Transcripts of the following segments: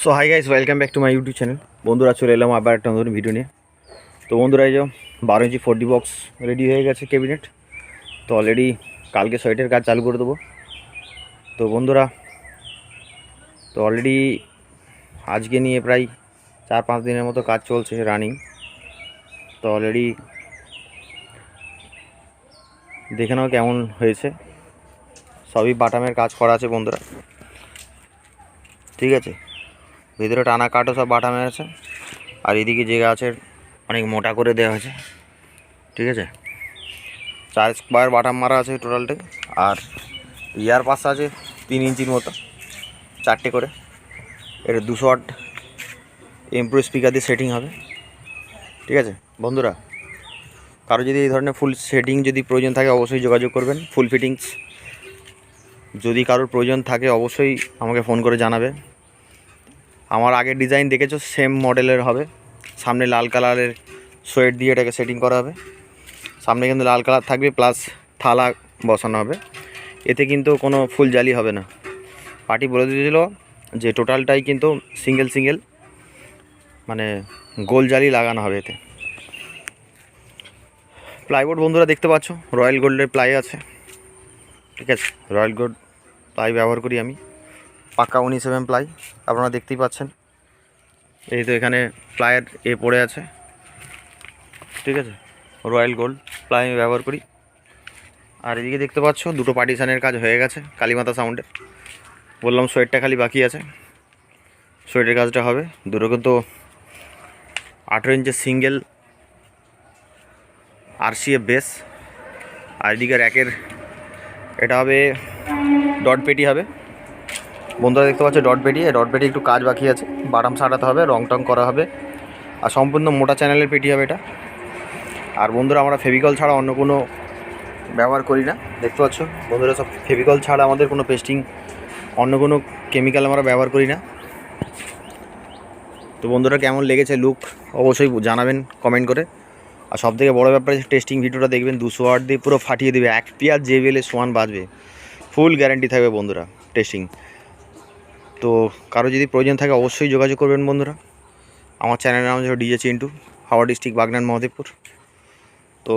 So hi guys, welcome back to my YouTube channel. বন্ধুরা চলে এলাম আবার একটা নতুন ভিডিও নিয়ে। তো বন্ধুরা এই যে 12 ইঞ্চি 4D বক্স রেডি হয়ে গেছে ক্যাবিনেট। তো অলরেডি কালকে সোয়েটের কাজ চালু করে দেবো। তো বন্ধুরা তো অলরেডি আজকে নিয়ে প্রায় 4-5 দিনের মতো কাজ চলছে রানিং। তো অলরেডি দেখে নাও কেমন হয়েছে। সবই বাটামের কাজ করা আছে বন্ধুরা, ঠিক আছে। ভিতরে টানা কাটও সব বাটামের আছে, আর এদিকে জায়গা আছে অনেক মোটা করে দেওয়া হয়েছে, ঠিক আছে। 4 স্কোয়ার বাটাম মারা আছে টোটালটাই। আর ইয়ার পাশে আছে 3 ইঞ্চির মতো 4টে করে। এটা 200 ওয়াট এমপ্রো স্পিকার দিয়ে সেটিং হবে, ঠিক আছে বন্ধুরা। কারো যদি এই ধরনের ফুল সেটিং যদি প্রয়োজন থাকে অবশ্যই যোগাযোগ করবেন। ফুল ফিটিংস যদি কারোর প্রয়োজন থাকে অবশ্যই আমাকে ফোন করে জানাবে। আমার আগের ডিজাইন দেখেছো সেম মডেলের হবে। সামনে লাল কালারের সোয়েট দিয়ে এটাকে সেটিং করা হবে। সামনে কিন্তু লাল কালার থাকবে, প্লাস থালা বসানো হবে। এতে কিন্তু কোনো ফুল জালি হবে না। পার্টি বলে দিয়েছিল যে টোটালটাই কিন্তু সিঙ্গেল মানে গোল জালি লাগানো হবে এতে। প্লাইবোর্ড বন্ধুরা দেখতে পাচ্ছ রয়্যাল গোল্ডের প্লাই আছে, ঠিক আছে। রয়্যাল গোল্ড প্লাই ব্যবহার করি আমি, পাক্কা 19mm প্লাই আপনারা দেখতেই পাচ্ছেন। এই তো এখানে প্লাইয়ের পড়ে আছে, ঠিক আছে। রয়্যাল গোল্ড প্লাই আমি ব্যবহার করি। আর এদিকে দেখতে পাচ্ছ দুটো পার্টিশানের কাজ হয়ে গেছে কালীমাতা সাউন্ডের। বললাম সোয়েটটা খালি বাকি আছে, সোয়েটের কাজটা হবে। দুটো কিন্তু 18 ইঞ্চের সিঙ্গেল RCA বেস। আর এদিকে র্যাকের এটা হবে ডট পেটি হবে বন্ধুরা, দেখতে পাচ্ছ ডট পেটি। ডট পেটি একটু কাজ বাকি আছে, বাটাম সাটাতে হবে, রং টং করা হবে। আর সম্পূর্ণ মোটা চ্যানেলের পেটি হবে এটা। আর বন্ধুরা আমরা ফেভিকল ছাড়া অন্য কোনো ব্যবহার করি না, দেখতে পাচ্ছ বন্ধুরা। সব ফেভিকল ছাড়া আমাদের কোনো পেস্টিং, অন্য কোনো কেমিক্যাল আমরা ব্যবহার করি না। তো বন্ধুরা কেমন লেগেছে লুক অবশ্যই জানাবেন কমেন্ট করে। আর সবথেকে বড়ো ব্যাপার টেস্টিং ভিডিওটা দেখবেন, 200 ওয়াট দিয়ে পুরো ফাটিয়ে দেবে, 1 পেয়ার JBL সমান বাজবে, ফুল গ্যারান্টি থাকবে বন্ধুরা টেস্টিং। তো কারো যদি প্রয়োজন থাকে অবশ্যই যোগাযোগ করবেন বন্ধুরা। আমার চ্যানেলের নাম হচ্ছে DJ চিন্টু, হাওড়া ডিস্ট্রিক্ট, বাগনান, মহদেবপুর। তো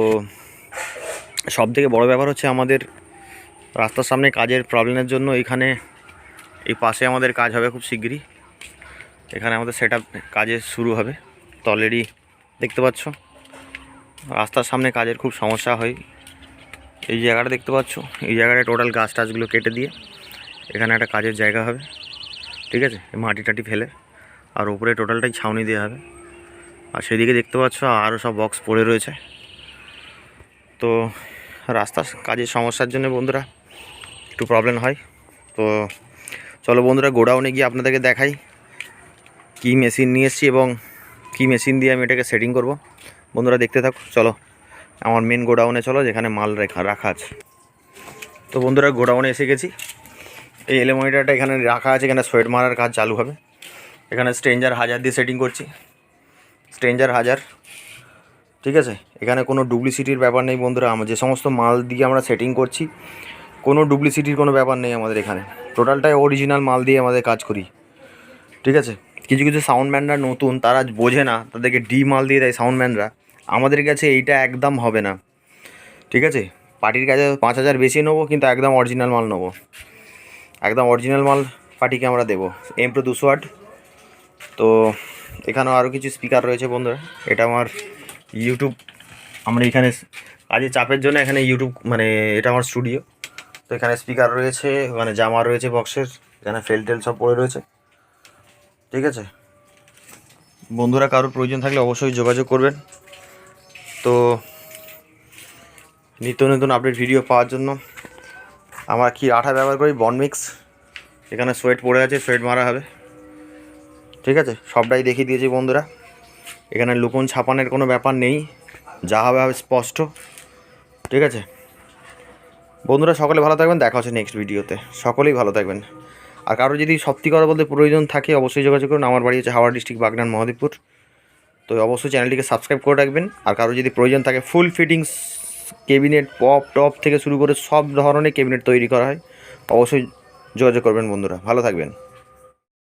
সবথেকে বড়ো ব্যাপার হচ্ছে আমাদের রাস্তার সামনে কাজের প্রবলেমের জন্য এখানে এই পাশে আমাদের কাজ হবে খুব শিগগিরই। এখানে আমাদের সেট আপ কাজের শুরু হবে। তো অলরেডি দেখতে পাচ্ছ রাস্তার সামনে কাজের খুব সমস্যা হয়। এই জায়গাটা দেখতে পাচ্ছ, এই জায়গাটায় টোটাল গাছ টাছগুলো কেটে দিয়ে এখানে একটা কাজের জায়গা হবে, ঠিক আছে। মাটি টাটি ফেলে আর উপরে টোটালটাই ছাউনি দেওয়া হবে। আর সেদিকে দেখতে পাচ্ছ আরও সব বক্স পড়ে রয়েছে। তো রাস্তার কাজের সমস্যার জন্য বন্ধুরা একটু প্রবলেম হয়। তো চলো বন্ধুরা গোডাউনে গিয়ে আপনাদেরকে দেখাই কী মেশিন নিয়ে এসেছি এবং কী মেশিন দিয়ে আমি এটাকে সেটিং করব। বন্ধুরা দেখতে থাকো, চলো আমার মেন গোডাউনে চলো, যেখানে মাল রাখা আছে। তো বন্ধুরা গোডাউনে এসে গেছি। এই এলএমআইটাটা এখানে রাখা আছে, এখানে সোয়েট মারার কাজ চালু হবে। এখানে স্ট্রেঞ্জার 1000 দিয়ে সেটিং করছি, স্ট্রেঞ্জার 1000, ঠিক আছে। এখানে কোনো ডুপ্লিসিটির ব্যাপার নেই বন্ধুরা। যে সমস্ত মাল দিয়ে আমরা সেটিং করছি কোনো ডুপ্লিসিটির কোনো ব্যাপার নেই আমাদের এখানে। টোটালটাই অরিজিনাল মাল দিয়ে আমাদের কাজ করি, ঠিক আছে। কিছু কিছু সাউন্ডম্যানরা নতুন, তারা বোঝে না, তাদেরকে মাল দিয়ে দেয় সাউন্ডম্যানরা। আমাদের কাছে এইটা একদম হবে না, ঠিক আছে। পার্টির কাছে 5000 বেশি নেবো, কিন্তু একদম অরিজিনাল মাল নেবো, একদম অরিজিনাল মাল পার্টিকে আমরা দেবো। এমপ্রো 200 ওয়াট। তো এখানেও আরও কিছু স্পিকার রয়েছে বন্ধুরা। এটা আমার ইউটিউব, আমরা এখানে কাজের চাপের জন্য এখানে ইউটিউব মানে এটা আমার স্টুডিও। তো এখানে স্পিকার রয়েছে, মানে জামা রয়েছে বক্সের, এখানে ফেল সব পড়ে রয়েছে, ঠিক আছে। বন্ধুরা কারোর প্রয়োজন থাকলে অবশ্যই যোগাযোগ করবেন। তো নিত্য নতুন আপডেট ভিডিও পাওয়ার জন্য আমরা কি আঠা ব্যবহার করি, বনমিক্স। এখানে সোয়েট পড়ে আছে, সোয়েট মারা হবে, ঠিক আছে। সবটাই দেখিয়ে দিয়েছি বন্ধুরা। এখানে লুকোন ছাপানের কোনো ব্যাপার নেই, যা হবে হবে স্পষ্ট, ঠিক আছে। বন্ধুরা সকলে ভালো থাকবেন, দেখা হচ্ছে নেক্সট ভিডিওতে। সকলেই ভালো থাকবেন। আর কারো যদি সত্যি কথা বলতে প্রয়োজন থাকে অবশ্যই যোগাযোগ করুন। আমার বাড়ি হচ্ছে হাওড়া ডিস্ট্রিক্ট, বাগনান, মহদেবপুর। তো অবশ্যই চ্যানেলটিকে সাবস্ক্রাইব করে রাখবেন। আর কারো যদি প্রয়োজন থাকে ফুল ফিটিংস কেবিনেট, পপ টপ থেকে শুরু করে সব ধরনের কেবিনেট তৈরি করা হয়, অবশ্যই যোগাযোগ করবেন বন্ধুরা। ভালো থাকবেন।